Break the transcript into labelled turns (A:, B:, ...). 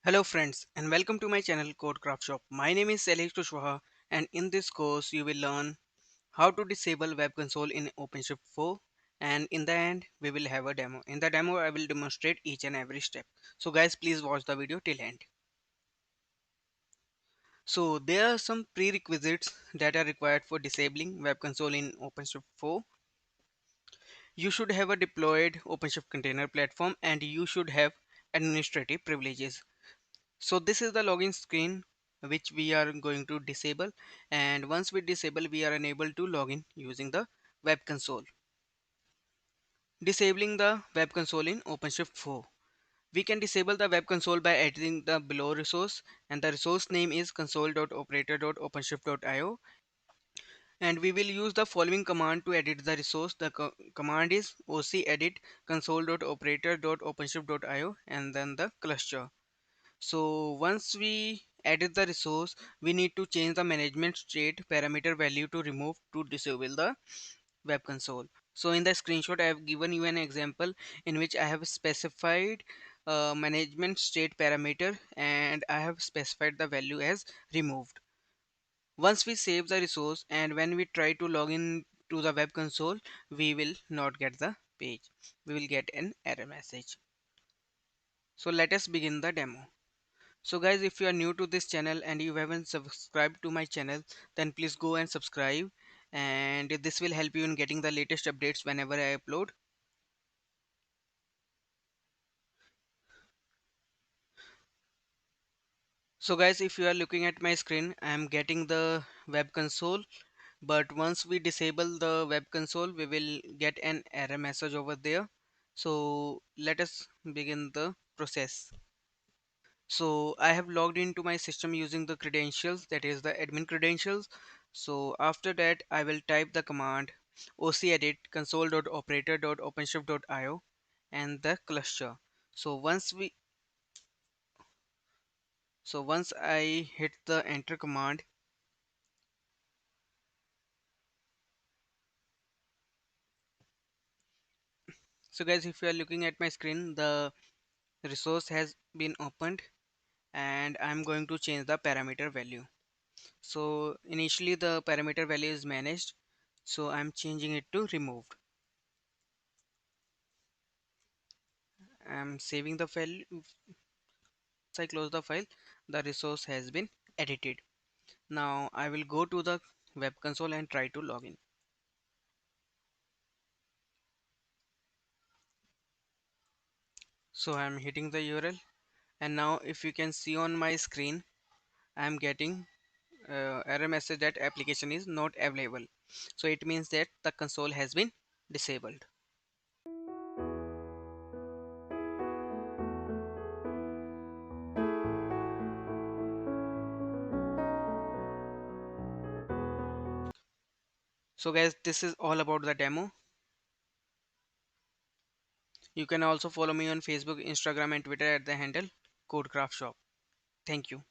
A: Hello friends and welcome to my channel Codecraft Shop. My name is Alex Kushwaha and in this course you will learn how to disable web console in OpenShift 4 and in the end we will have a demo. In the demo I will demonstrate each and every step. So guys, please watch the video till end. So there are some prerequisites that are required for disabling web console in OpenShift 4. You should have a deployed OpenShift container platform and you should have administrative privileges. So this is the login screen which we are going to disable, and once we disable we are unable to log in using the web console. Disabling the web console in OpenShift 4. We can disable the web console by editing the below resource, and the resource name is console.operator.openshift.io, and we will use the following command to edit the resource. The command is oc edit console.operator.openshift.io and then the cluster. So once we edit the resource, we need to change the management state parameter value to remove to disable the web console. So in the screenshot, I have given you an example in which I have specified management state parameter and I have specified the value as removed. Once we save the resource and when we try to log in to the web console, we will not get the page. We will get an error message. So let us begin the demo. So guys, if you are new to this channel and you haven't subscribed to my channel, then please go and subscribe, and this will help you in getting the latest updates whenever I upload. So guys, if you are looking at my screen, I am getting the web console, but once we disable the web console we will get an error message over there. So let us begin the process. So I have logged into my system using the credentials, that is the admin credentials. So after that I will type the command ocedit console.operator.openshift.io and the cluster. So once I hit the enter command, so guys, if you are looking at my screen, the resource has been opened and I'm going to change the parameter value. So initially the parameter value is managed, so I'm changing it to removed. I'm saving the file. Once I close the file, the resource has been edited. Now I will go to the web console and try to log in. So I'm hitting the URL, and now if you can see on my screen, I'm getting error message that application is not available. So it means that the console has been disabled. So guys, this is all about the demo. You can also follow me on Facebook, Instagram and Twitter at the handle Codecraft Shop. Thank you.